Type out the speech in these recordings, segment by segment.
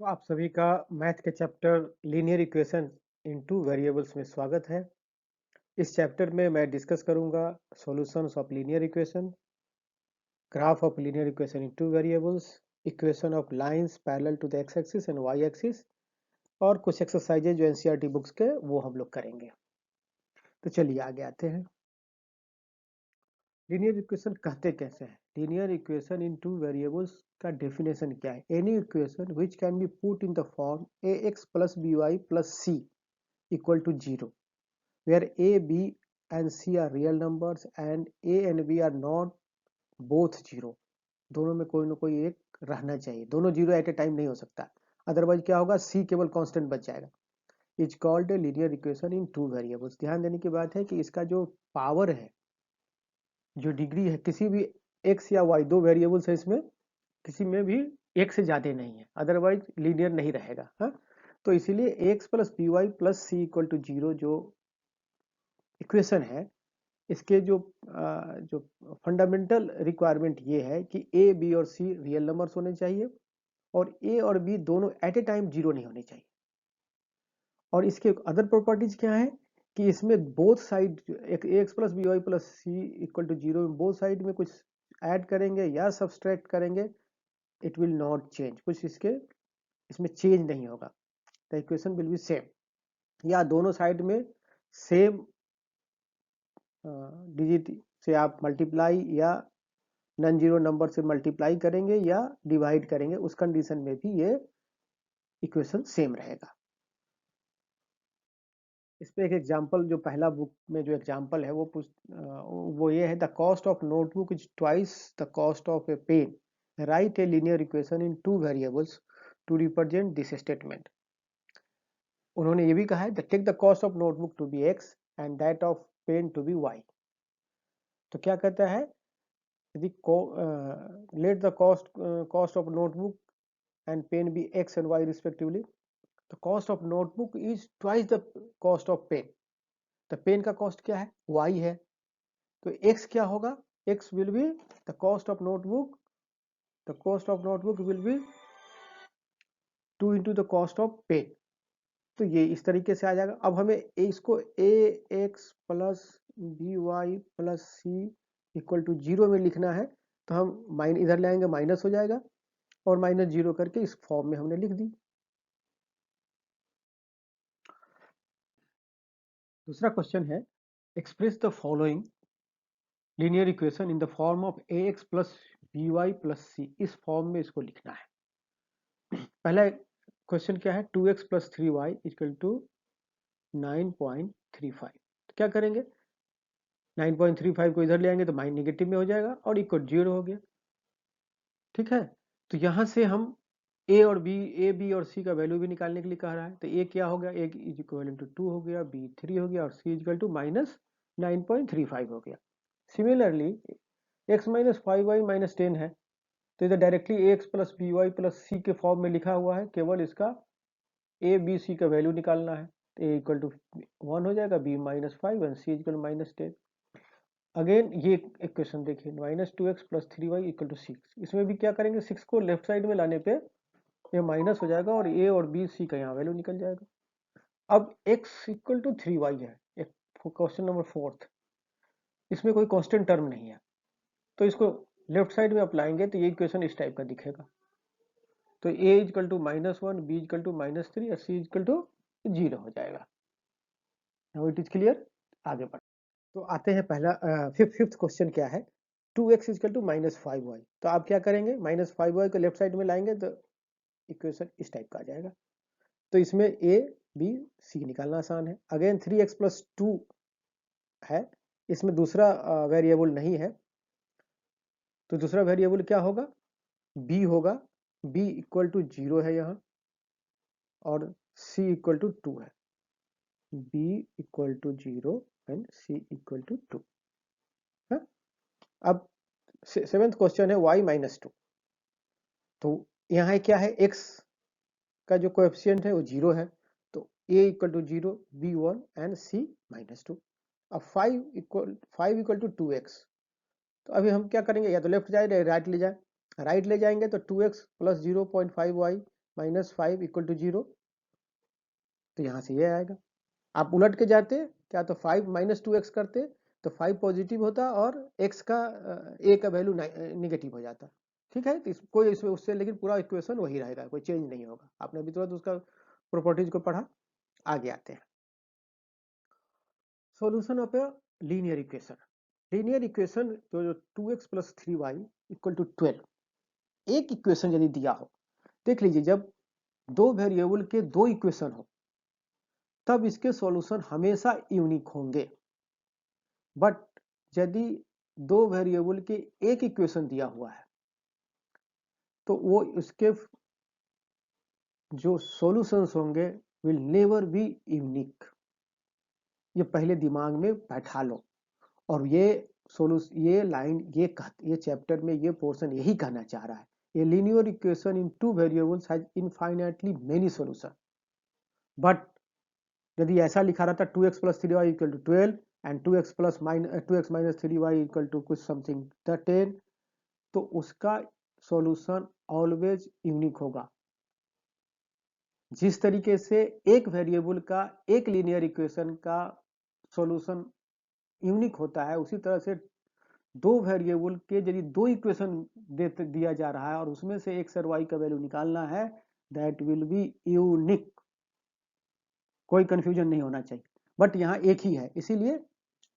तो आप सभी का मैथ के chapter linear equation in two variables में स्वागत है। इस चैप्टर में मैं डिस्कस करूंगा solutions of linear equation, graph of linear equation in two variables, equation of lines parallel to the X axis and Y axis और कुछ एक्सरसाइजेज जो एनसीईआरटी बुक्स के वो हम लोग करेंगे। तो चलिए आगे आते हैं। लीनियर इक्वेशन कहते कैसे हैं? Linear equation in two variables का डेफिनेशन क्या है? Any equation which can be put in the form A x plus B Y plus C equal to 0 where a, b and c are real numbers and a and b are not both 0। दोनों में कोई ना कोई एक रहना चाहिए, दोनों zero eight ए time नहीं हो सकता, अदरवाइज क्या होगा, c केवल कांस्टेंट बच जाएगा। Is called a linear equation in two variables. ध्यान देने की बात है कि इसका जो पावर है, जो डिग्री है, किसी भी x या y दो वेरिएबल्स है इसमें, किसी में भी एक से ज्यादा नहीं है, अदरवाइज लीनियर नहीं रहेगा। हाँ, तो इसीलिए x plus B Y plus C equal to zero जो इक्वेशन है, इसके जो फंडामेंटल रिक्वायरमेंट ये है कि ए बी और सी रियल नंबर्स होने चाहिए और ए और बी दोनों एट ए टाइम जीरो नहीं होने चाहिए। और इसके अदर प्रॉपर्टीज क्या है कि इसमें both side X plus B Y plus C equal to zero में बोथ साइड में कुछ ऐड करेंगे या सब्सट्रैक्ट करेंगे, इट विल नॉट चेंज, कुछ इसमें चेंज नहीं होगा, the equation will be same. या दोनों साइड में सेम डिजिट से आप मल्टीप्लाई या नॉन जीरो नंबर से मल्टीप्लाई करेंगे या डिवाइड करेंगे, उस कंडीशन में भी ये इक्वेशन सेम रहेगा। इस पे एक एग्जांपल, जो पहला बुक में जो एग्जांपल है वो ये है, the cost of notebook is twice the cost of a pen, write a linear equation in two variables to represent this statement. उन्होंने ये भी कहा है the take the cost of notebook to be X and that of pen to be Y. तो क्या कहता है, यदि let the cost of notebook and pen be x and y respectively, the cost of notebook is twice the cost of pen। तो pen का cost क्या है, y है, तो x क्या होगा, x will be the cost of notebook, the cost of notebook will be 2 into the cost of pen। तो ये इस तरीके से आ जाएगा। अब हमें इसको a x plus B Y plus C equal to zero में लिखना है, तो हम इधर ले आएंगे, माइनस हो जाएगा और माइनस जीरो करके इस फॉर्म में हमने लिख दी। दूसरा क्वेश्चन है, express the following linear equation in the form of a x plus B Y plus c. इस फॉर्म में इसको लिखना है। पहला क्वेश्चन क्या है, 2x plus 3y equal to 9.35। तो क्या करेंगे, 9.35 को इधर ले आएंगे तो माइन नेगेटिव में हो जाएगा और इक्वल जीरो हो गया। ठीक है, तो यहां से हम ए बी और सी का वैल्यू भी निकालने के लिए कह रहा है, तो ए क्या हो गया, ए इज इक्वल टू 2 हो गया, बी 3 हो गया और सी इक्वल टू माइनस 9.35 हो गया। Similarly x minus 5y minus 10 है, तो इधर directly a x plus B Y plus c के फॉर्म में लिखा हुआ है, केवल इसका ए बी सी का वैल्यू निकालना है, तो ए इक्वल टू 1 हो जाएगा, B minus 5 and C equal minus 10। Again ये इक्वेशन देखिए, minus 2x plus 3y equal to 6, इसमें भी क्या करेंगे, 6 को लेफ्ट साइड में लाने पे ये माइनस हो जाएगा और ए और बी सी का यहाँ वैल्यू निकल जाएगा। अब x इक्वल टू 3y है, एक क्वेश्चन नंबर फोर्थ, इसमें कोई कांस्टेंट टर्म नहीं है, तो इसको लेफ्ट साइड में अप्लाएंगे तो ये इक्वेशन इस टाइप का दिखेगा। तो a equal to -1, b equal to -3 और c इक्वल टू 0 हो जाएगा। नाउ इट इज क्लियर, आगे बढ़। तो आते हैं पहला फिफ्थ क्वेश्चन क्या है, 2x इक्वल टू -5y। तो आप क्या करेंगे, -5y को लेफ्ट साइड में लाएंगे तो इक्वेशन इस टाइप का आ जाएगा। तो इसमें ए बी सी निकालना आसान है। अगेन 3x प्लस 2 है, इसमें दूसरा वेरिएबल नहीं है, तो दूसरा वेरिएबल क्या होगा, b होगा, b इक्वल टू 0 है यहाँ और c इक्वल टू 2 है, b equal to 0 and c equal to 2 है। अब सेवेंथ क्वेश्चन है y माइनस 2। तो यहाँ क्या है, x का जो कोएफिशिएंट है वो 0 है, तो a equal to 0, b 1 and c -2। अब 5 इक्वल टू 2x, तो अभी हम क्या करेंगे, या तो लेफ्ट जाए या राइट ले जाए, राइट ले जाएंगे तो 2x plus 0.5y -5 equal to 0, तो यहाँ से ये आएगा। आप उलट के जाते क्या, तो 5 माइनस 2x करते तो 5 पॉजिटिव होता और x का a का वैल्यू निगेटिव हो जाता। ठीक है, तो कोई इसमें उससे लेकिन पूरा इक्वेशन वही रहेगा, कोई चेंज नहीं होगा। आपने अभी तुरंत उसका प्रॉपर्टीज को पढ़ा। आगे आते हैं, solution of A linear equation. Linear equation जो 2x plus 3y equal to 12, एक इक्वेशन यदि दिया हो, देख लीजिए जब दो वेरिएबल के दो इक्वेशन हो तब इसके सॉल्यूशन हमेशा यूनिक होंगे। बट यदि दो वेरिएबल के एक इक्वेशन दिया हुआ है तो वो इसके जो सॉल्यूशंस होंगे विल नेवर बी यूनिक। ये पहले दिमाग में बैठा लो। और ये लाइन ये चैप्टर में ये पोर्शन यही कहना चाह रहा है, ये linear equation in two variables has infinitely many solution. But यदि ऐसा लिखा रहता 2x plus 3y equal to 12 and 2x minus 3y equal to कुछ समथिंग 10, तो उसका सॉल्यूशन ऑलवेज यूनिक होगा। जिस तरीके से एक वेरिएबल का एक लीनियर इक्वेशन का सॉल्यूशन यूनिक होता है, उसी तरह से दो वेरिएबल के यदि दो इक्वेशन दिया जा रहा है और उसमें से x और y का वैल्यू निकालना है, दैट विल बी यूनिक। कोई कंफ्यूजन नहीं होना चाहिए। बट यहाँ एक ही है, इसीलिए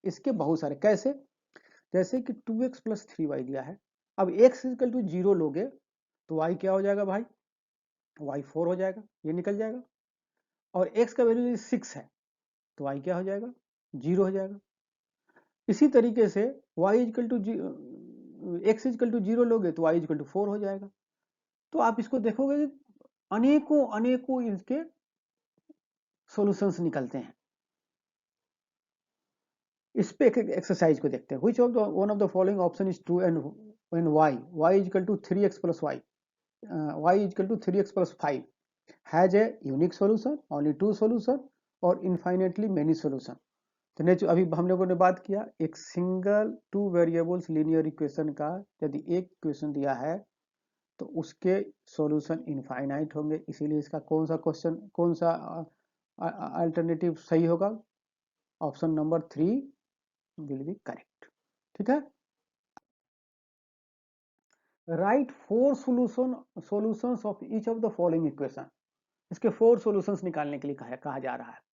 इसके बहुत सारे कैसे, जैसे कि 2x प्लस 3y दिया है। अब x इक्वल टू 0 लोगे तो y क्या हो जाएगा भाई, y 4 हो जाएगा, ये निकल जाएगा। और x का वैल्यू 6 है तो y क्या हो जाएगा, 0 हो जाएगा। इसी तरीके से y equal to x equal to 0 लोगे तो y इक्वल टू 4 हो जाएगा। तो आप इसको देखोगे अनेकों अनेकों इसके सॉल्यूशंस निकलते हैं। इस पे एक एक्सरसाइज को देखते हैं। Which of the one of the following option is true and when y equal to 3x plus y equal to 3x plus 5 has a unique solution, only two solution और infinitely many solution. तो अभी हम लोगों ने बात किया एक single two variables linear equation का यदि एक इक्वेशन दिया है तो उसके सॉल्यूशन इनफाइनाइट होंगे। इसीलिए इसका कौन सा अल्टरनेटिव सही होगा, option number 3 will be correct. ठीक है, right 4 solutions of each of the following equation. इसके 4 सॉल्यूशंस निकालने के लिए कहा जा रहा है।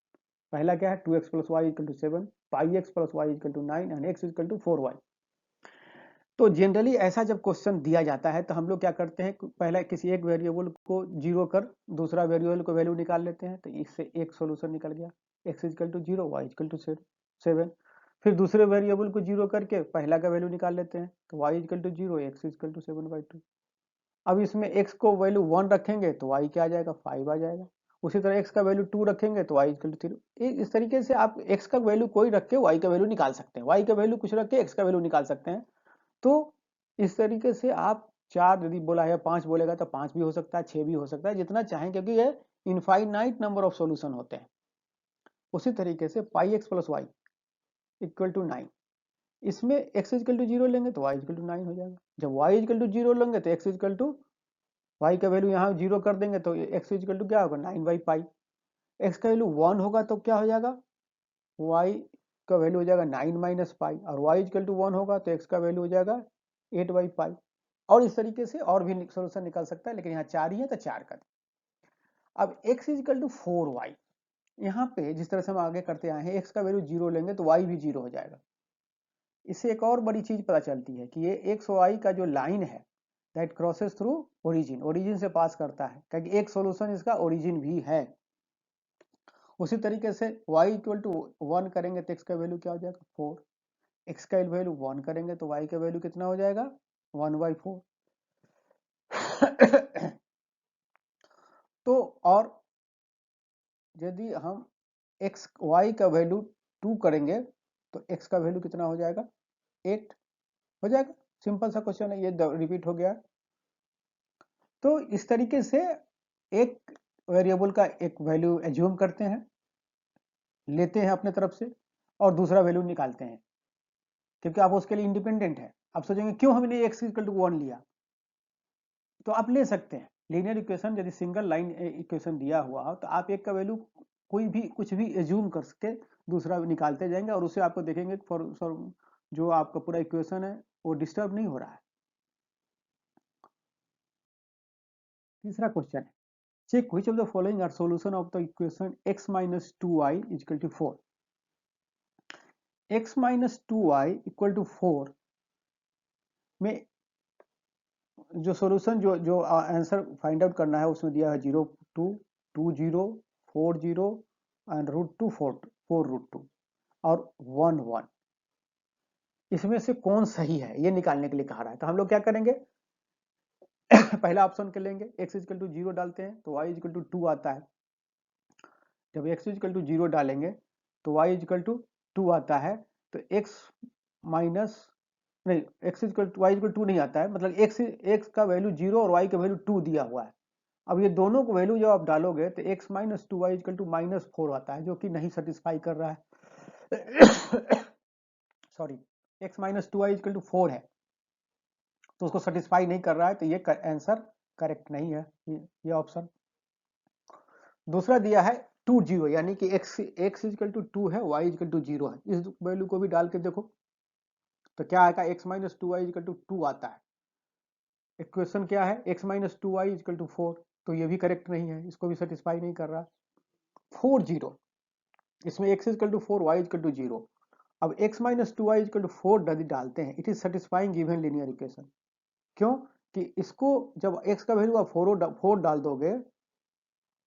पहला क्या है, 2x plus Y equal to 7, pi x plus Y equal to 9 and x equal to 4y। तो जनरली ऐसा जब क्वेश्चन दिया जाता है तो हम लोग क्या करते हैं, पहले किसी एक वेरिएबल को जीरो कर दूसरा वेरिएबल को वैल्यू निकाल लेते हैं, तो इससे एक सॉल्यूशन निकल गया, x equal to 0, y equal to 7। फिर दूसरे वेरिएबल को जीरो करके पहला का वैल्यू निकाल लेते हैं, तो y equal to 0, x equal to 7/2। अब इसमें x को वैल्यू 1 रखेंगे तो y क्या आ जाएगा, 5 आ जाएगा। उसी तरह x का वैल्यू 2 रखेंगे तो y इक्वल टू 3। इस तरीके से आप x का वैल्यू कोई रख के y का वैल्यू निकाल सकते हैं, y का वैल्यू कुछ रख के x का वैल्यू निकाल सकते हैं। तो इस तरीके से आप 4 यदि बोला है 5 बोलेगा तो 5 भी हो सकता है, 6 भी हो सकता है, जितना चाहें, क्योंकि ये इनफाइनाइट नंबर ऑफ सॉल्यूशन होते हैं। उसी तरीके से pi x plus Y equal to 9, इसमें x इक्वल टू 0 लेंगे तो y इक्वल टू 9 हो जाएगा। जब y इक्वल टू 0 लेंगे तो x इक्वल टू y का वैल्यू यहाँ 0 कर देंगे तो x इक्वल टू क्या होगा, 9/पाई। x का वैल्यू 1 होगा तो क्या हो जाएगा, y का वैल्यू हो जाएगा 9 माइनस पाई, और y इक्वल टू 1 होगा तो x का वैल्यू हो जाएगा 8/पाई। और इस तरीके से और भी सोल्यूशन निकल सकता है, लेकिन यहाँ 4 ही है तो 4 कर। अब x इक्वल टू 4y, यहाँ पे जिस तरह से हम आगे करते आए हैं, x का वैल्यू 0 लेंगे तो y भी 0 हो जाएगा। इससे एक और बड़ी चीज पता चलती है कि ये x और y का जो लाइन है दैट क्रॉसेस थ्रू ओरिजिन से पास करता है, क्योंकि एक सॉल्यूशन इसका ओरिजिन भी है। उसी तरीके से y इक्वल टू 1 करेंगे तो x का वैल्यू क्या हो जाएगा, 4। x का वैल्यू 1 करेंगे तो y का वैल्यू कितना हो जाएगा, 1/4। तो और यदि हम y का वैल्यू 2 करेंगे तो x का वैल्यू कितना हो जाएगा, 8 हो जाएगा। सिंपल सा क्वेश्चन है, ये रिपीट हो गया। तो इस तरीके से एक वेरिएबल का एक वैल्यू एज्यूम करते हैं, लेते हैं अपने तरफ से, और दूसरा वैल्यू निकालते हैं, क्योंकि आप उसके लिए इंडिपेंडेंट है। आप सोचेंगे क्यों हमने x इक्वल टू 1 लिया, तो आप ले सकते हैं, लीनियर इक्वेशन यदि सिंगल लाइन इक्वेशन दिया हुआ हो तो आप एक का वैल्यू कोई भी कुछ भी एज्यूम करके दूसरा निकालते जाएंगे और उससे आपको देखेंगे जो आपका पूरा इक्वेशन है वो डिस्टर्ब नहीं हो रहा है। तीसरा क्वेश्चन है, check which of the following are solution of the equation x minus 2y equal to 4। x minus 2y equal to 4 में जो सॉल्यूशन जो आंसर फाइंड आउट करना है उसमें दिया है 0 2 2 0 4 0 एंड √2 4 √2 और 1 1। इसमें से कौन सही है ये निकालने के लिए कहा रहा है। तो हम लोग क्या करेंगे, पहला ऑप्शन कर लेंगे, x इक्वल टू 0 डालते हैं तो y इक्वल टू 2 आता है। जब x इक्वल टू 0 डालेंगे तो y इक्वल टू 2 आता है। तो x माइनस नहीं, x equal to y equal 2 नहीं आता है, मतलब x का वैल्यू 0 और y का वैल्यू 2 दिया हुआ है। अब ये दोनों को वैल्यू जब आप डालोगे तो x minus 2y equal to -4 आता है, जो कि नहीं सेटिस्फाई कर रहा है। Sorry, x minus 2y equal to 4 है तो उसको सेटिस्फाई नहीं कर रहा है, तो ये आंसर करेक्ट नहीं है ये ऑप्शन। दूसरा दिया है 2 0, यानी कि x इक्वल टू 2 है, y इक्वल टू 0 है। इस वैल्यू को भी डाल के देखो तो क्या आएगा, x minus 2y equal to 2 आता है। इक्वेशन क्या है, x minus 2y equal to 4, तो ये भी करेक्ट नहीं है, इसको भी सेटिस्फाई नहीं कर रहा। 4 0, इसमें x equal to 4 y equal to 0। अब x minus 2y equal to 4 यदि डालते हैं, it is satisfying given linear equation. क्यों कि इसको जब x का वैल्यू आप 4 डाल दोगे,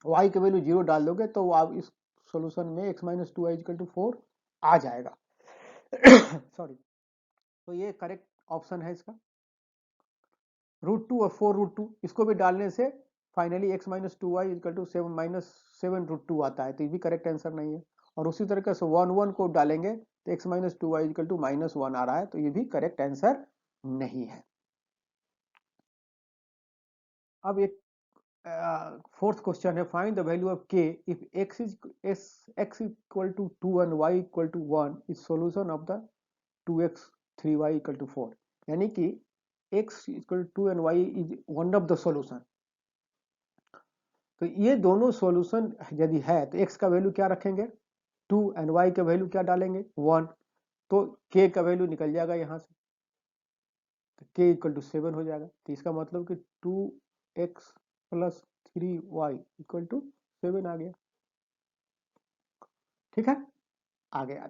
y का वैल्यू 0 डाल दोगे, तो आप इस सॉल्यूशन में x minus 2y equal to 4 आ जाएगा। सॉरी, तो ये करेक्ट ऑप्शन है इसका। √2 और 4 √2 इसको भी डालने से finally x minus 2y equal to 7 minus 7 √2 आता है, तो ये भी करेक्ट आंसर नहीं है। और उसी तरीके से 1 1 को डालेंगे तो x minus 2y equal to -1 आ रहा है, तो ये भी करेक्ट आंसर नहीं है। अब एक फोर्थ क्वेश्चन है, find the value of k if x equal to 2 and y equal to 1 is solution of the 2x 3y equal to 4। यानी कि x equal to and y is one of the solution. तो ये दोनों solution यदि है तो x का value क्या रखेंगे 2 एंड y का वैल्यू क्या डालेंगे 1, तो k का वैल्यू निकल जाएगा यहाँ से, तो k इक्वल टू 7 हो जाएगा। तो इसका मतलब कि 2x plus 3y equal to 7 आ गया। ठीक है, आगे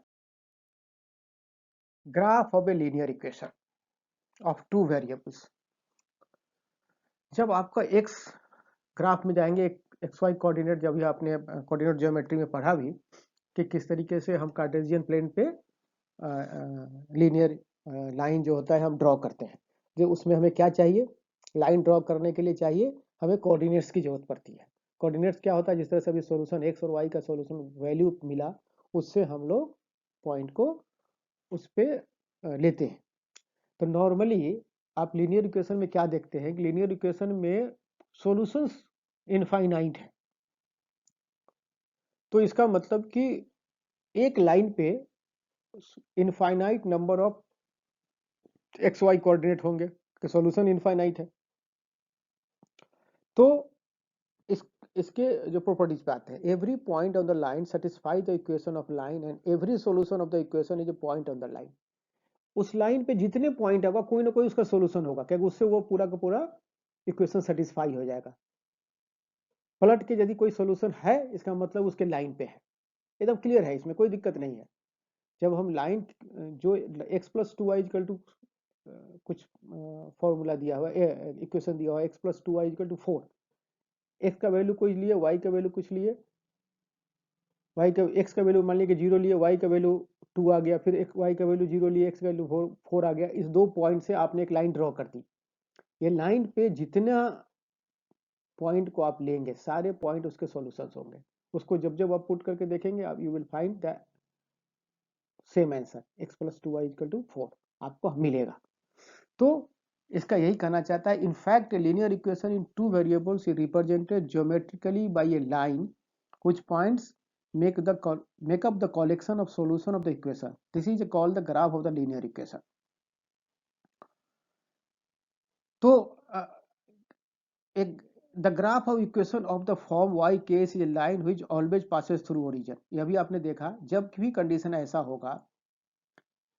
graph of A linear equation of 2 variables. जब आपका x ग्राफ में जाएंगे, एक्स वाई कोऑर्डिनेट, जब भी आपने कोऑर्डिनेट ज्योमेट्री में पढ़ा भी कि किस तरीके से हम कार्टेशियन प्लेन पे लीनियर लाइन जो होता है हम ड्रॉ करते हैं। जो उसमें हमें क्या चाहिए, लाइन ड्रॉ करने के लिए चाहिए हमें कोऑर्डिनेट्स की जरूरत पड़ती है। कोऑर्डिनेट्स क्या होता है, जिस तरह से अभी सॉल्यूशन एक्स और वाई का सॉल्यूशन वैल्यू मिला, उससे हम लोग पॉइंट को उस पर लेते हैं। तो नॉर्मली आप लीनियर इक्वेशन में क्या देखते हैं कि लीनियर इक्वेशन में सॉल्यूशंस इनफाइनाइट है। तो इसका मतलब कि एक लाइन पे infinite number of X Y coordinate होंगे, कि सॉल्यूशन इनफाइनाइट है। तो इसके जो प्रॉपर्टीज पे आते हैं, every point on the line satisfy the equation of line and every solution of the equation is a point on the line. उस लाइन पे जितने पॉइंट होगा कोई ना कोई उसका सॉल्यूशन होगा, क्योंकि उससे वो पूरा का पूरा इक्वेशन सेटिस्फाई हो जाएगा। पलट के यदि कोई सॉल्यूशन है, इसका मतलब उसके लाइन पे है, एकदम क्लियर है, इसमें कोई दिक्कत नहीं है। जब हम लाइन जो x plus 2y equal to कुछ फॉर्मूला दिया हुआ है, इक्वेशन दिया हुआ है x plus 2y equal to 4, x का वैल्यू कुछ लिए, y का वैल्यू कुछ लिए, y का x का वैल्यू मान लीजिए 0 लिए, y का वैल्यू 2 आ गया, फिर y का वैल्यू 0 लिए, x का वैल्यू 4 आ गया। इस दो पॉइंट से आपने एक लाइन ड्रॉ कर दी। ये लाइन पे जितना पॉइंट को आप लेंगे सारे पॉइंट उसके सॉल्यूशंस होंगे। उसको जब जब आप पुट करके देखेंगे, आप you will find the same answer, x plus 2y equal to 4 आपको मिलेगा। तो इसका यही कहना चाहता है, in fact linear equation in two variables is represented geometrically by a line which points make up the collection of solution of the equation. This is called the graph of the linear equation. तो एक the graph of equation of the form y k is a line which always passes through origin. यह भी आपने देखा, जब भी condition ऐसा होगा,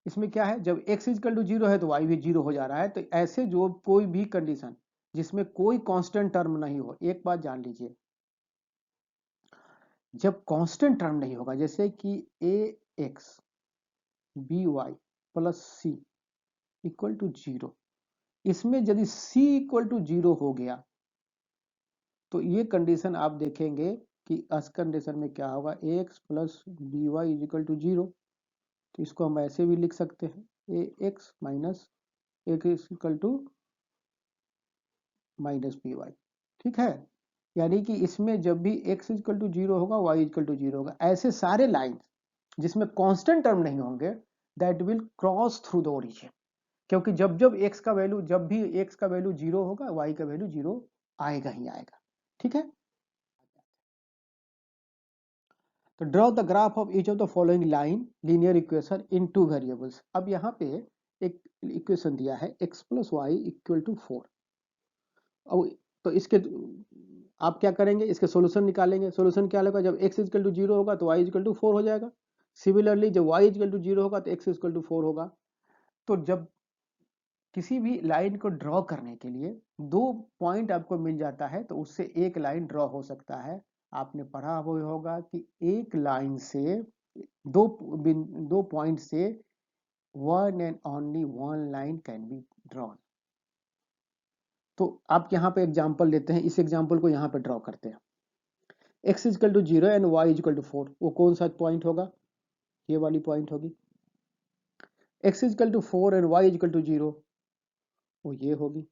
इसमें क्या है, जब x इजकल टू जीरो है तो y भी जीरो हो जा रहा है। तो ऐसे जो कोई भी कंडीशन जिसमें कोई कांस्टेंट टर्म नहीं हो, एक बात जान लीजिए, जब कांस्टेंट टर्म नहीं होगा, जैसे कि ax by plus C equal to zero, इसमें यदि c इक्वल टू जीरो हो गया तो ये कंडीशन आप देखेंगे कि इस कंडीशन में क्या होगा, ax plus B y is equal to zero. तो इसको हम ऐसे भी लिख सकते हैं, ax minus x equal to minus b y. ठीक है, यानी कि इसमें जब भी x इक्वल टू जीरो होगा, y इक्वल टू जीरो होगा, ऐसे सारे लाइन जिसमें कांस्टेंट टर्म नहीं होंगे that will cross through the origin. क्योंकि जब जब x का वैल्यू, जब भी x का वैल्यू जीरो होगा, y का वैल्यू जीरो आएगा ही आएगा। ठीक है, तो draw the graph of each of the following line linear equation in two variables. अब यहाँ पे एक इक्वेशन दिया है x plus Y equal to 4। अब तो इसके आप क्या करेंगे, इसके सॉल्यूशन निकालेंगे। सॉल्यूशन क्या होगा, जब x इक्वल टू जीरो होगा तो y इक्वल टू 4 हो जाएगा। सिमिलरली जब y इक्वल टू जीरो होगा तो x इक्वल टू 4 होगा। तो जब किसी भी लाइन को ड्रॉ करने के लिए दो पॉइंट आपको मिल जाता है तो उससे एक लाइन ड्रॉ हो सकता है। आपने पढ़ा हुआ होगा कि एक लाइन से दो दो पॉइंट से one and only one line can be drawn. तो आप यहाँ पे एग्जांपल लेते हैं, इस एग्जांपल को यहाँ पे ड्रॉ करते हैं। x equal to zero and y equal to 4, वो कौन सा पॉइंट होगा, ये वाली पॉइंट होगी। x equal to 4 and y equal to zero, वो ये होगी।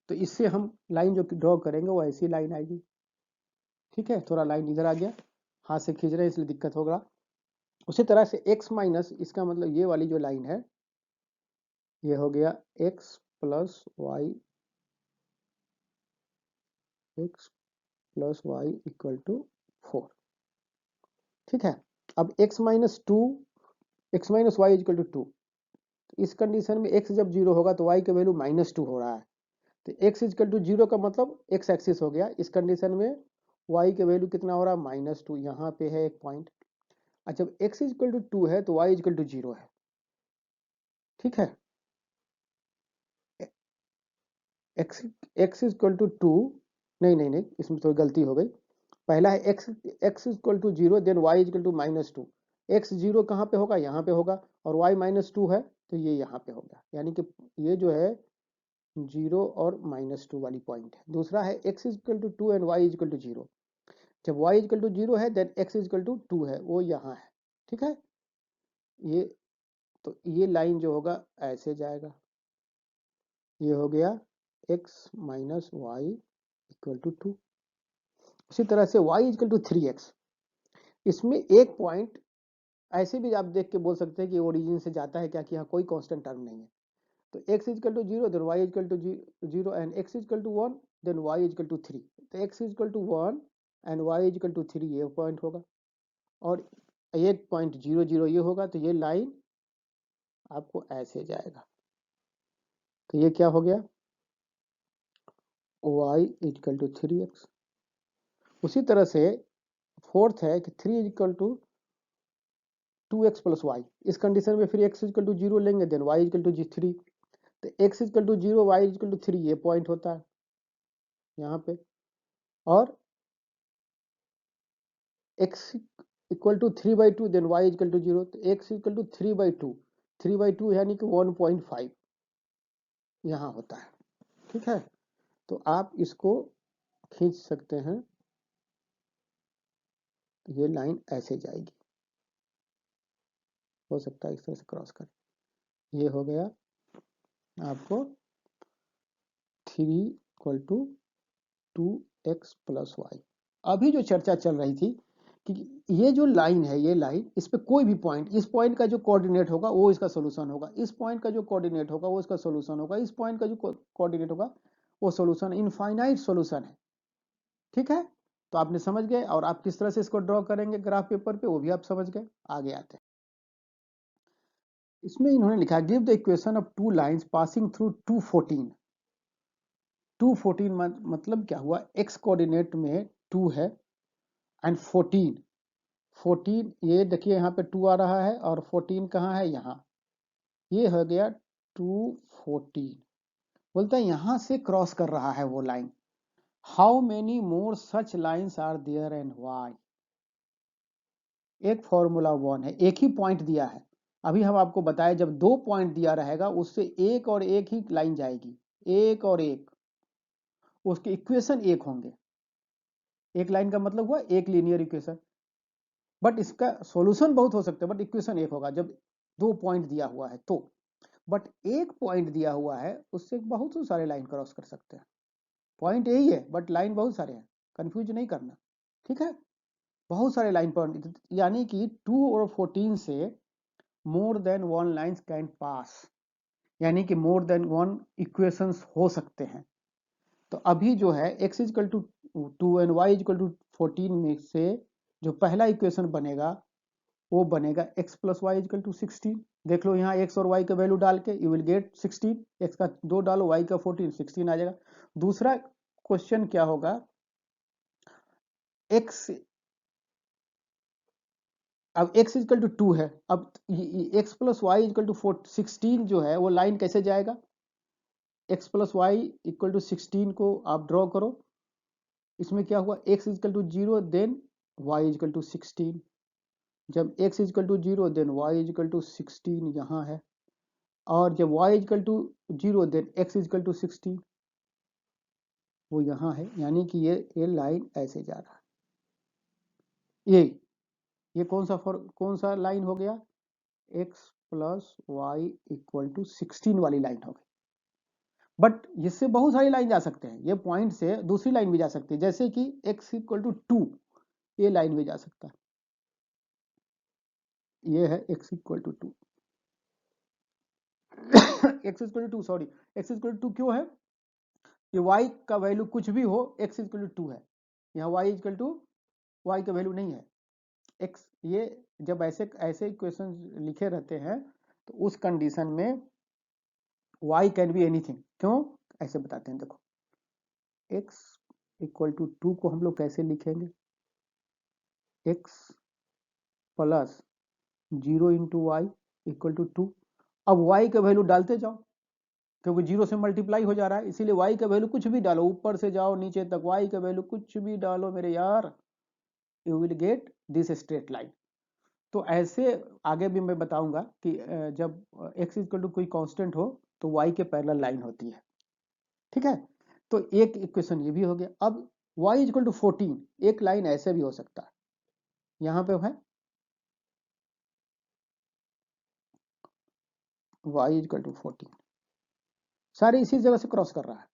तो इससे हम लाइन जो ड्रॉ करेंगे वो ऐसी लाइन आएगी। ठीक है, थोड़ा लाइन इधर आ गया, हाथ से खींच रहे हैं इसलिए दिक्कत होगा। उसी तरह से x माइनस, इसका मतलब ये वाली जो लाइन है ये हो गया x plus y, x plus Y equal to 4। ठीक है, अब x minus two, x minus y equal to 2। इस कंडीशन में x जब जीरो होगा तो y का वैल्यू माइनस टू हो रहा है। तो x इक्वल टू जीरो का मतलब x एक्सिस हो गया। इस कंडीशन में y के वैल्यू कितना हो रहा है, माइनस टू। यहाँ पे है एक पॉइंट। अच्छा, जब x इक्वल टू 2 है तो y इक्वल टू जीरो है। ठीक है, x x इक्वल टू 2, नहीं नहीं नहीं, इसमें थोड़ी गलती हो गई। पहला है x equal to zero, then y equal to minus two. x zero कहाँ पे होगा, यहाँ पे होगा, और y माइनस टू है तो ये यहाँ पे होगा। यानी कि ये जो है जीरो और माइनस टू वाली पॉइंट है। दूसरा है x equal to 2 and y equal to zero. जब y इक्वल टू जीरो है देन x इक्वल टू 2 है, वो यहाँ है। ठीक है, ये तो ये लाइन जो होगा ऐसे जाएगा, ये हो गया x minus y equal to 2। उसी तरह से y इक्वल टू 3x, इसमें एक पॉइंट ऐसे भी आप देख के बोल सकते हैं कि ओरिजिन से जाता है क्या, कि यहाँ कोई कांस्टेंट टर्म नहीं है। तो x equal to zero then y equal to zero and x equal to 1 then y equal to 3। तो x equal to 1 and y equal to 3 ये पॉइंट होगा, और एक पॉइंट जीरो जीरो ये होगा। तो ये लाइन आपको ऐसे जाएगा। तो ये क्या हो गया, y इक्वल टू 3x। उसी तरह से फोर्थ है कि 3 equal to 2x plus y. इस कंडीशन में फिर x इक्वल टू जीरो लेंगे देन y इक्वल टू 3। तो x equal to zero, y equal to 3 ये पॉइंट होता है यहाँ पे, और x equal to 3/2 then y equal to zero. तो x इक्वल टू 3/2, 3/2 यानी कि 1.5 यहाँ होता है। ठीक है, तो आप इसको खींच सकते हैं, तो ये लाइन ऐसे जाएगी, हो सकता है इस तरह से क्रॉस कर। ये हो गया आपको 3 equal to 2x plus Y. अभी जो चर्चा चल रही थी कि ये जो लाइन है, ये लाइन, इस पे कोई भी पॉइंट, इस पॉइंट का जो कोऑर्डिनेट होगा वो इसका सॉल्यूशन होगा, इस पॉइंट का जो कोऑर्डिनेट होगा वो इसका सॉल्यूशन होगा, इस पॉइंट का जो कोऑर्डिनेट होगा वो सॉल्यूशन, इनफाइनाइट सॉल्यूशन है। ठीक है, तो आपने समझ गए, और आप किस तरह से इसको ड्रॉ करेंगे ग्राफ पेपर पे वो भी आप समझ गए। आगे आते हैं, इसमें इन्होंने लिखा give the equation of two lines passing through 214। 214 मतलब क्या हुआ, x कोऑर्डिनेट में 2 है एंड 14 ये देखिए यहाँ पे 2 आ रहा है और 14 कहाँ है, यहाँ, ये हो गया 214। बोलता है यहाँ से क्रॉस कर रहा है वो line. How many more such lines are there and y. एक फॉर्मूला 1 है, एक ही पॉइंट दिया है। अभी हम आपको बताए जब 2 पॉइंट दिया रहेगा उससे एक और एक ही लाइन जाएगी, एक और एक, उसके इक्वेशन एक होंगे। एक लाइन का मतलब हुआ एक लीनियर इक्वेशन, बट इसका सॉल्यूशन बहुत हो सकता है, बट इक्वेशन एक होगा जब 2 पॉइंट दिया हुआ है तो। बट एक पॉइंट दिया हुआ है उससे बहुत सारे लाइन क्रॉस कर सकते हैं। पॉइंट यही है बट लाइन बहुत सारे हैं, कंफ्यूज नहीं करना, ठीक है। बहुत सारे लाइन पॉइंट, यानी कि 2 और 14 से more than 1 lines can pass, यानी कि मोर देन 1 इक्वेशंस हो सकते हैं। तो अभी जो है x equal to 2 and y equal to 14 में से जो पहला इक्वेशन बनेगा वो बनेगा x plus y equal to 16। देख लो यहाँ x और y का वैल्यू डाल के यू विल गेट 16, x का 2 डालो y का 14, 16 आ जाएगा। दूसरा क्वेश्चन क्या होगा, x, अब x इजकल टू 2 है, अब x plus y equal to 16 जो है वो लाइन कैसे जाएगा, x plus Y equal to 16 को आप ड्रॉ करो। इसमें क्या हुआ, x equal to 0 then y equal to 16। जब x equal to 0 then y equal to 16 यहाँ है, और जब y equal to 0 then x equal to 16 वो यहाँ है। यानी कि ये लाइन ऐसे जा रहा है। ये कौन सा लाइन हो गया, x plus Y equal to 16 वाली लाइन हो गई। बट इससे बहुत सारी लाइन जा सकते हैं, ये पॉइंट से दूसरी लाइन भी जा सकती है, जैसे कि x इक्वल टू 2 ये लाइन भी जा सकता है। ये है x equal to 2 x equal to 2, sorry, x equal to 2 क्यों है, ये y का वैल्यू कुछ भी हो x इक्वल टू 2 है, यहाँ y इक्वल टू y का वैल्यू नहीं है x। ये जब ऐसे ऐसे इक्वेशन लिखे रहते हैं तो उस कंडीशन में y कैन बी एनीथिंग। क्यों, ऐसे बताते हैं, देखो x इक्वल टू 2 को हम लोग कैसे लिखेंगे, x plus 0 into y equal to 2। अब y का वैल्यू डालते जाओ क्योंकि 0 से मल्टीप्लाई हो जा रहा है, इसीलिए y का वैल्यू कुछ भी डालो, ऊपर से जाओ नीचे तक y का वैल्यू कुछ भी डालो मेरे यार, you will get this straight line. तो ऐसे आगे भी मैं बताऊंगा कि जब x इक्वल टू कोई कांस्टेंट हो तो y के पैरेलल लाइन होती है, ठीक है। तो एक इक्वेशन ये भी हो गया। अब y इक्वल टू 14 एक लाइन ऐसे भी हो सकता है, यहाँ पे है y इक्वल टू 14, सारे इसी जगह से क्रॉस कर रहा है,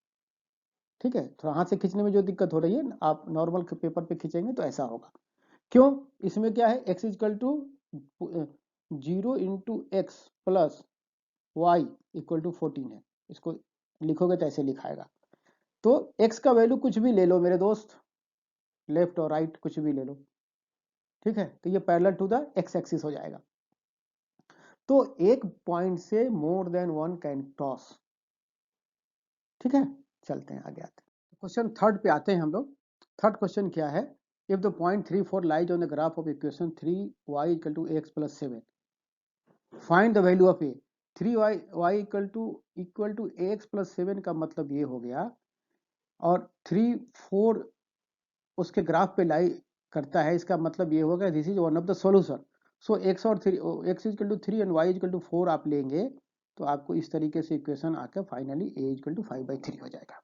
ठीक है। थोड़ा हाथ से खींचने में जो दिक्कत हो रही है आप नॉर्मल पेपर पे खींचेंगे तो ऐसा होगा। क्यों, इसमें क्या है, x equal to 0 into x plus Y equal to 14 है, इसको लिखोगे तो ऐसे लिखाएगा। तो x का वैल्यू कुछ भी ले लो मेरे दोस्त, लेफ्ट और राइट कुछ भी ले लो, ठीक है। तो ये parallel to the x axis हो जाएगा। तो एक पॉइंट से मोर देन 1 कैन क्रॉस, ठीक है। चलते हैं आगे, आते हैं क्वेश्चन थर्ड पे आते हैं हम लोग। थर्ड क्वेश्चन क्या है, if the point 3 4 lies on the graph of equation 3y equal to x plus 7, find the value of a। 3y equal to ax plus 7 का मतलब ये हो गया, और 3 4 उसके ग्राफ पे लाई करता है, इसका मतलब ये होगा this is one of the solution. So x और 3, x equal to 3 and y equal to 4 आप लेंगे तो आपको इस तरीके से इक्वेशन आकर फाइनली a इक्वल टू 5/3 हो जाएगा।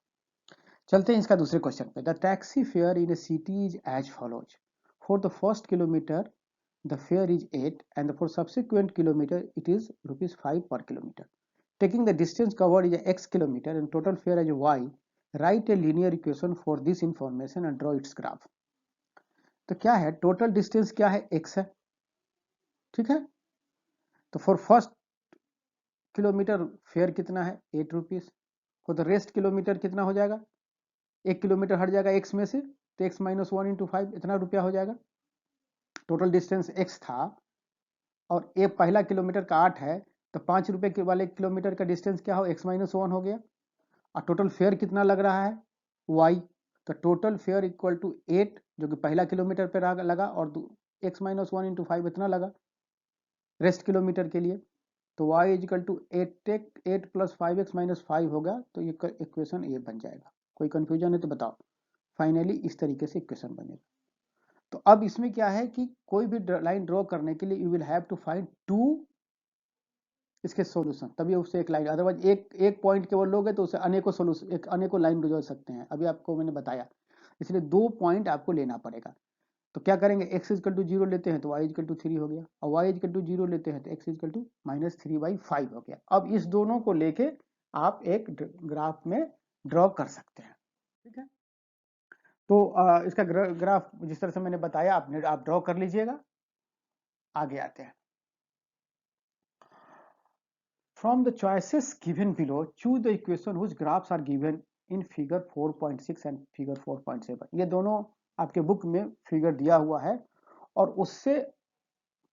चलते हैं इसका दूसरे क्वेश्चन पे। The taxi fare in a city is as follows, for the first kilometre the fare is 8 and for subsequent kilometer it is rupees 5 per kilometer. Taking the distance covered is x kilometer and total fare as y, write a linear equation for this information and draw its graph. तो क्या है, total distance क्या है, x है, ठीक है। तो for first kilometre fair कितना है, 8 rupees. For the rest kilometre कितना हो जाएगा, 1 किलोमीटर हट जाएगा x में से, तो x माइनस 1 इंटू 5 इतना रुपया हो जाएगा। टोटल डिस्टेंस x था और ये पहला किलोमीटर का 8 है, तो 5 रुपए के वाले किलोमीटर का डिस्टेंस क्या हो, x माइनस 1 हो गया। और टोटल फेयर कितना लग रहा है y, तो टोटल फेयर इक्वल टू 8 जो कि पहला किलोमीटर पे लगा और x माइनस 1 इंटू 5 इतना लगा रेस्ट किलोमीटर के लिए, तो y equal to 8 plus 5x minus 5 होगा, तो ये इक्वेशन ये बन जाएगा। कोई कंफ्यूजन है तो बताओ। फाइनली इस तरीके से इक्वेशन बनेगा। तो अब इसमें क्या है कि कोई भी लाइन ड्रॉ करने के लिए you will have to find to इसके सॉल्यूशन, तभी उससे एक लाइन, अदरवाइज एक पॉइंट केवल लोगे तो उसे अनेकों सॉल्यूशन अनेकों लाइन जोड़ सकते हैं, अभी आपको मैंने बताया। इसलिए 2 पॉइंट आपको लेना पड़ेगा। तो क्या करेंगे, x इजकल टू 0 लेते हैं तो y इजकल टू 3 हो गया, और y इजकल टू 0 लेते हैं तो x इजकल टू माइनस 3/5 हो गया। अब इस दोनों को लेके आप एक ग्राफ में ड्रॉ कर सकते हैं। ठीक है, तो इसका ग्राफ जिस तरह से मैंने बताया आप ड्रॉ कर लीजिएगा। आगे आते हैं। From the choices given below, choose the equation whose graphs are given in figure 4.6 and figure 4.7। ये दोनों आपके बुक में फिगर दिया हुआ है और उससे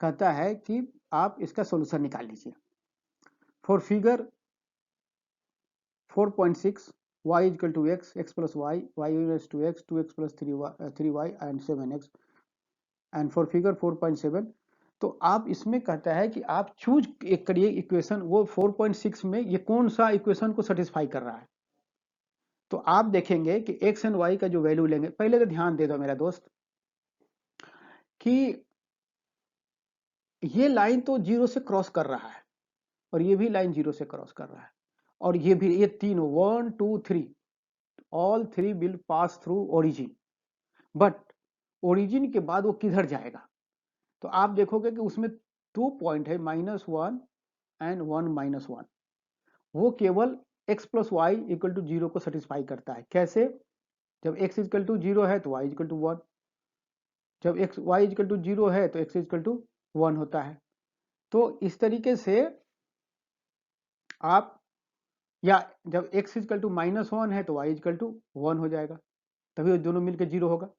कहता है कि आप इसका सॉल्यूशन निकाल लीजिए। For figure 4.6 y equal to x, x plus y, y equal to x, 2x plus 3y and 7x। And for figure 4.7, तो आप इसमें कहता है कि आप चूज एक करिए इक्वेशन, वो 4.6 में ये कौन सा इक्वेशन को सेटिस्फाई कर रहा है। तो आप देखेंगे कि x एंड y का जो वैल्यू लेंगे, पहले तो ध्यान दे दो मेरा दोस्त कि ये लाइन तो 0 से क्रॉस कर रहा है और ये भी लाइन 0 से क्रॉस कर रहा है, और ये भी, ये तीनों 1 2 3 all 3 will pass through origin, but origin के बाद वो किधर जाएगा, तो आप देखोगे कि उसमें 2 पॉइंट है, -1 एंड 1 -1। वो केवल x plus Y equal to 0 को सेटिस्फाई करता है। कैसे, जब x इक्वल टू 0 है तो y इक्वल टू 1, जब y इक्वल टू 0 है तो x इक्वल टू 1 होता है। तो इस तरीके से आप, या जब x इक्वल टू -1 है तो y इक्वल टू 1 हो जाएगा, तभी वो दोनों मिलकर 0 होगा।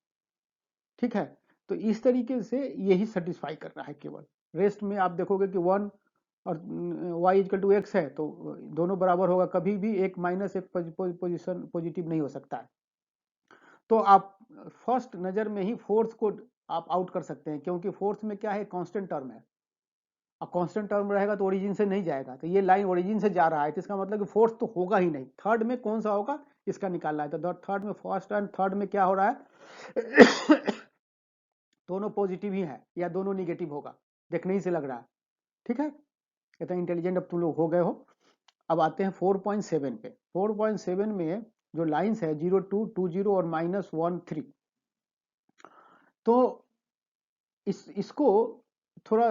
ठीक है, तो इस तरीके से यही सेटिस्फाई कर रहा है केवल। रेस्ट में आप देखोगे कि 1 और y इक्वल टू x है तो दोनों बराबर होगा, कभी भी एक माइनस एक पोजीशन पॉजिटिव नहीं हो सकता है। तो आप फर्स्ट नजर में ही फोर्स को आप आउट कर सकते हैं, क्योंकि फोर्स में क्या है, कांस्टेंट टर्म है, अब कांस्टेंट टर्म रहेगा तो ओरिजिन से नहीं जाएगा, तो ये लाइन ओरिजिन से जा रहा है, तो इसका मतलब कि फोर्स तो होगा ही नहीं। थर्ड में कौन सा होगा इसका निकालना है, तो थर्ड में, फर्स्ट एंड थर्ड में क्या हो रहा है दोनों पॉजिटिव ही है या दोनों निगेटिव होगा, देखने ही से लग रहा है। ठीक है, इतना इंटेलिजेंट अब तुम लोग हो गए हो। अब आते हैं 4.7 पे। 4.7 में जो लाइंस है 0 2 2 0 और -1 3, तो इसको थोड़ा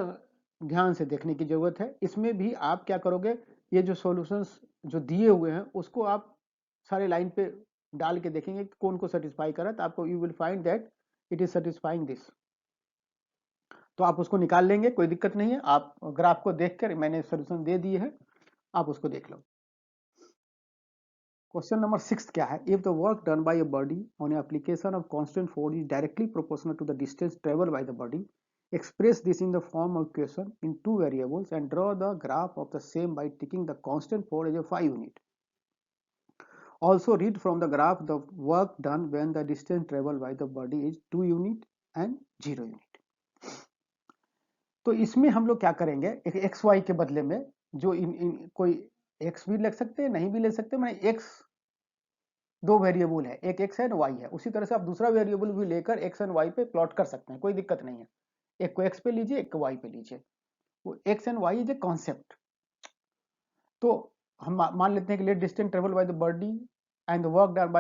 ध्यान से देखने की जरूरत है। इसमें भी आप क्या करोगे, ये जो सॉल्यूशंस जो दिए हुए हैं उसको आप सारे लाइन पे डाल के देखेंगे कि कौन को सेटिस्फाई कर रहा है, तो आपको you will find that it is satisfying this, तो आप उसको निकाल लेंगे, कोई दिक्कत नहीं है। आप ग्राफ को देखकर, मैंने सोल्यूशन दे दिए है, आप उसको देख लो। क्वेश्चन नंबर 6 क्या है, if the work done by a body on application of constant force is directly proportional to the distance travel by the body, express this in the form of equation in two variables and draw the graph of the same by taking the constant force as a 5 unit. Also read from the graph the work done when the distance traveled by the body is 2 unit and 0 unit. तो इसमें हम लोग क्या करेंगे, एक x Y के बदले में जो कोई एक्स भी लिख सकते हैं, नहीं भी ले सकते, मैंने एक्स दो वेरिएबल है, एक एक्स है और वाई है, उसी तरह से आप दूसरा वेरिएबल भी लेकर एक्स एंड वाई पे प्लॉट कर सकते हैं, कोई दिक्कत नहीं है। एक को एक्स पे लीजिए, एक को वाई पे लीजिए, वो x and y is a concept. तो हम मान लेते हैं कि let distance travel by the body and the work done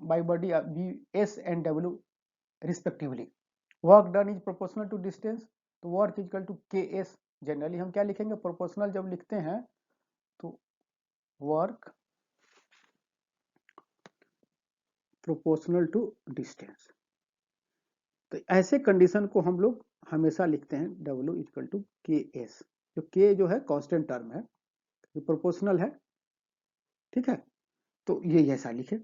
by body be s and डब्ल्यू respectively. Work done is proportional to distance, तो work is equal to k s. Generally हम क्या लिखेंगे, प्रोपोर्शनल जब लिखते हैं तो वर्क प्रोपोर्शनल टू डिस्टेंस, तो ऐसे कंडीशन को हम लोग हमेशा लिखते हैं W equal to k S, जो के जो है कांस्टेंट टर्म है, ये प्रोपोर्शनल है। ठीक है, तो ये ऐसा लिखे,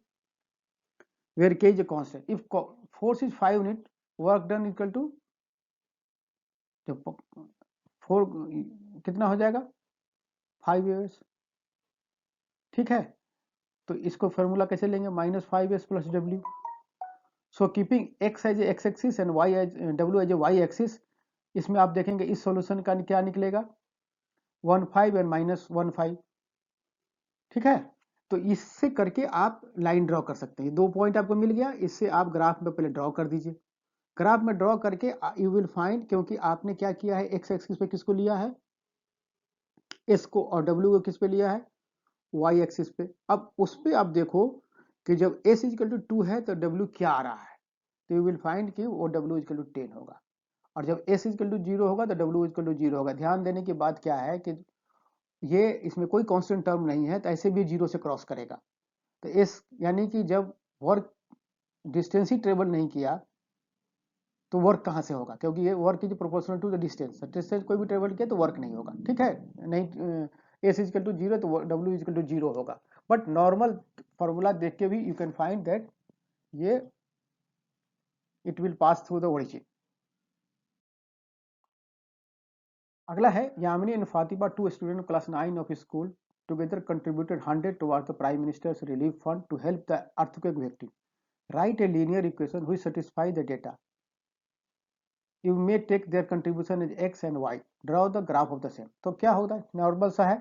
where k is a constant, if force is 5 unit, work done equal to, जब 4 कितना हो जाएगा 5 यूनिट्स। ठीक है, तो इसको फॉर्मूला कैसे लेंगे, -5s + w। So keeping x as x axis and y as w as a y axis, इसमें आप देखेंगे इस सॉल्यूशन का क्या निकलेगा, 15 एंड -15। ठीक है, तो इससे करके आप लाइन ड्रॉ कर सकते हैं। 2 पॉइंट आपको मिल गया, इससे आप ग्राफ में पहले ड्रॉ कर दीजिए। ग्राफ में ड्रॉ करके यू विल फाइंड, क्योंकि आपने क्या किया है, x एक्सिस पे किसको लिया है, s को, और w को किस पे लिया है, y एक्सिस पे। अब उस पे आप देखो कि जब s = 2 है तो w क्या आ रहा है, तो यू विल फाइंड कि वो w = 10 होगा। और जब s = 0 होगा तो w = 0 होगा। ध्यान देने की बात क्या है कि ये इसमें कोई कांस्टेंट टर्म नहीं है, तो ऐसे भी 0 से क्रॉस करेगा। तो s यानी कि जब वर्क डिस्टेंस ही ट्रेवल नहीं किया तो वर्क कहाँ से होगा, क्योंकि ये work is proportional to the distance. Distance कोई भी ट्रेवल किया तो वर्क नहीं होगा। ठीक है, नहीं s = 0 तो w = 0 होगा। बट नॉर्मल फॉर्मूला देख के भी यू कैन फाइंड दैट ये it will pass through the origin. अगला है, Yamini and Fatima, 2 student class 9 of school, together contributed 100 towards the prime minister's relief fund to help the earthquake victim. Write a linear equation which satisfy the data. You may take their contribution as x and y. Draw the graph of the same. तो क्या होता है, normal सा है,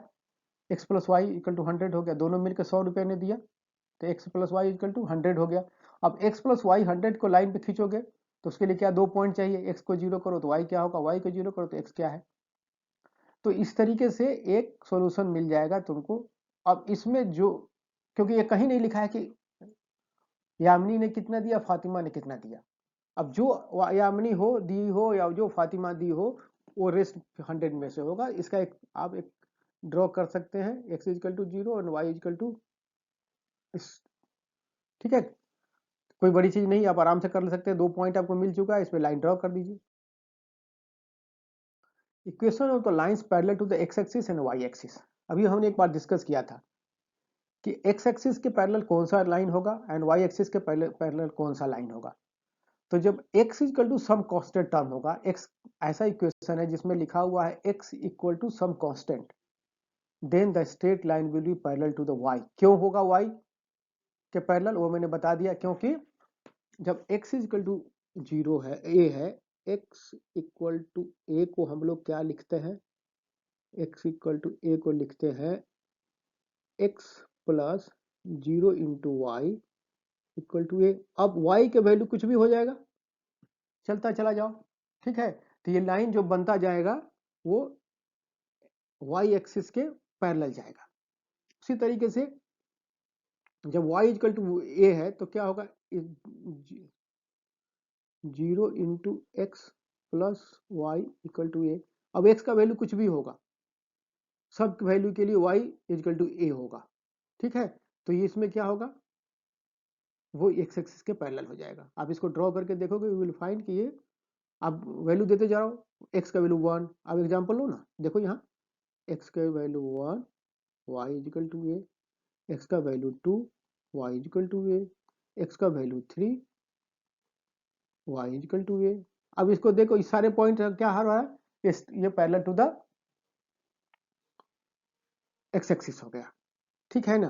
x + y = 100 हो गया, दोनों मिलकर 100 रुपये ने दिया, तो x + y = 100 हो गया। अब x + y 100 को लाइन पे खींचोगे तो उसके लिए क्या, 2 पॉइंट चाहिए, x को 0 करो तो y क्या होगा, y को 0 करो तो x क्या है। तो इस तरीके से एक सॉल्यूशन मिल जाएगा तुमको। अब इसमें जो, क्योंकि ये कहीं नहीं लिखा है कि यामिनी ने कितना दिया, फातिमा ने कितना दिया। अब जो यामिनी हो दी हो या जो फातिमा दी हो, वो रेस्ट 100 में से होगा। इसका एक आप एक ड्रॉ कर सकते हैं, x = 0 और y = इस। ठीक है, कोई बड़ी चीज नहीं, आप आराम से कर सकते हैं। 2 पॉइंट आपको मिल चुका है, इस पे लाइन ड्रॉ कर दीजिए। Equation of the lines parallel to the x axis and y axis. अभी हमने एक बार डिस्कस किया था कि x एक्सिस के पैरेलल कौन सा लाइन होगा एंड y एक्सिस के पैरेलल कौन सा लाइन होगा। तो जब x = सम कांस्टेंट टर्म होगा, x ऐसा इक्वेशन है जिसमें लिखा हुआ है x = some constant, then the straight line will be parallel to the y। क्यों होगा y के पैरेलल, वो मैंने बता दिया, क्योंकि जब x = 0 है, a है, x = a को हम लोग क्या लिखते हैं, x = a को लिखते हैं x + 0 × y = a। अब y के वैल्यू कुछ भी हो जाएगा, चलता चला जाओ। ठीक है, तो ये लाइन जो बनता जाएगा वो y एक्सिस के पैरेलल जाएगा। उसी तरीके से जब y = a है तो क्या होगा, 0 × x + y = a। अब x का वैल्यू कुछ भी होगा, सब वैल्यू के लिए y = a होगा। ठीक है, तो ये इसमें क्या होगा, वो x एक्सिस के पैरेलल हो जाएगा। आप इसको ड्रॉ करके देखोगे, यू विल फाइंड कि ये आप वैल्यू देते जाओ, x का वैल्यू 1। अब एग्जांपल लो ना, देखो यहाँ x का वैल्यू 1, y = a, x का वैल्यू 2, y = a, x का वैल्यू 3, y = a। अब इसको देखो, इस सारे पॉइंट क्या आ रहा है, ये parallel to the x axis हो गया। ठीक है ना,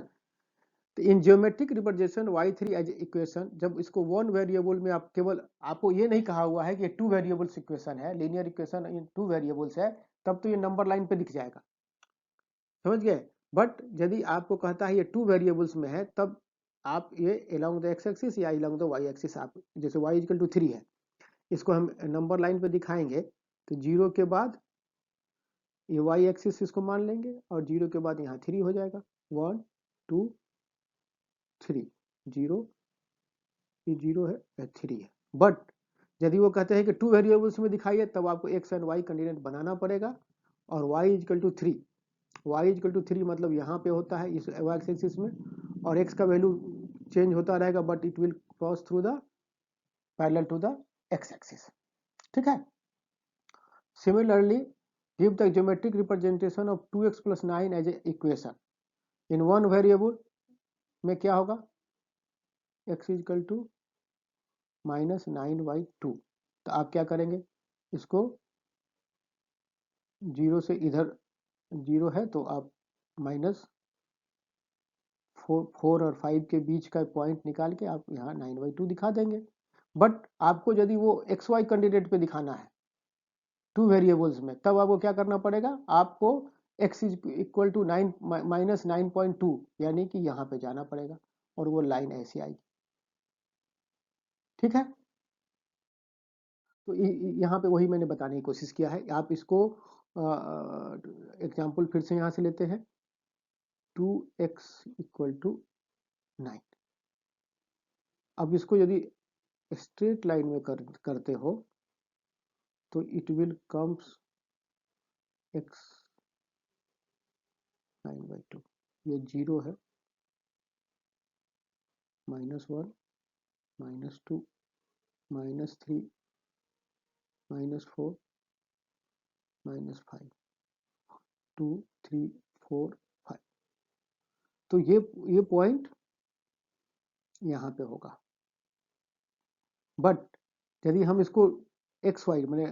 तो in geometric representation y3 as equation, जब इसको 1 वेरिएबल में आप केवल, आपको ये नहीं कहा हुआ है कि 2 वेरिएबल्स इक्वेशन है, लीनियर इक्वेशन इन 2 वेरिएबल्स है, तब तो ये नंबर लाइन पे दिख जाएगा, समझ गए। बट यदि आपको कहता है ये 2 वेरिएबल्स में है, तब आप ये अलोंग द x एक्सिस या अलोंग द y एक्सिस, आप जैसे y = 3 है, इसको हम नंबर लाइन पे दिखाएंगे तो 0 के बाद ये y एक्सिस इसको मान लेंगे, और 0 के बाद यहाँ 3 हो जाएगा, 1 2 3, 0, ये 0 है, या 3 है। बट यदि वो कहते हैं कि 2 वेरिएबल्स में दिखाइए, तब आपको x एंड y कंडीनेट बनाना पड़ेगा, और y = 3, y = 3 मतलब यहाँ पे होता है इस y एक्सिस में, और x का वैल्यू चेंज होता रहेगा, but it will cross through the parallel to the x axis. ठीक है, similarly give the geometric representation of 2x + 9 as a equation in 1 variable में क्या होगा, x = -9/2। तो आप क्या करेंगे, इसको 0 से इधर 0 है तो आप 4 और 5 के बीच का पॉइंट निकाल के आप यहाँ 9/2 दिखा देंगे। बट आपको यदि वो XY कैंडिडेट पे दिखाना है 2 वेरिएबल्स में, तब आपको क्या करना पड़ेगा, आपको x is equal to 9 minus 9.2 यानी कि यहाँ पे जाना पड़ेगा और वो लाइन ऐसी आएगी। ठीक है, तो यहाँ पे वही मैंने बताने की कोशिश किया है। आप इसको एग्जाम्पल फिर से यहाँ से लेते हैं, 2x इक्वल टू 9। अब इसको यदि स्ट्रेट लाइन में करते हो तो इट विल कम्स x 9/2, ये 0 है, -1, -2, -3, -4, -5, 2, 3, 4, 5। तो ये पॉइंट यहाँ पे होगा। बट यदि हम इसको एक्स वाई मैंने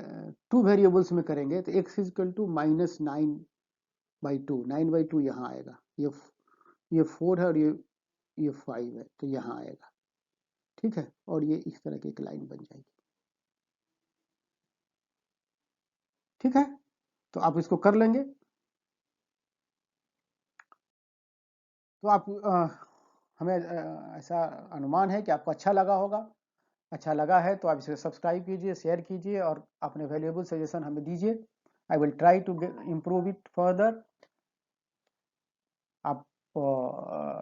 2 वेरिएबल्स में करेंगे तो x इक्वल टू -9/2, 9/2 यहाँ आएगा, ये 4 है और ये 5 है तो यहाँ आएगा। ठीक है, और ये इस तरह की एक लाइन बन जाएगी। ठीक है, तो आप इसको कर लेंगे। तो आप हमें ऐसा अनुमान है कि आपको अच्छा लगा होगा। अच्छा लगा है तो आप इसे सब्सक्राइब कीजिए, शेयर कीजिए और अपने वैल्यूएबल सजेशन हमें दीजिए। I will try to improve it further. आप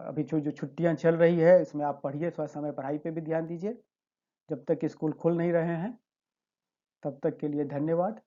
अभी जो छुट्टियां चल रही है इसमें आप पढ़िए, थोड़ा समय पढ़ाई पे भी ध्यान दीजिए। जब तक स्कूल खुल नहीं रहे हैं तब तक के लिए धन्यवाद।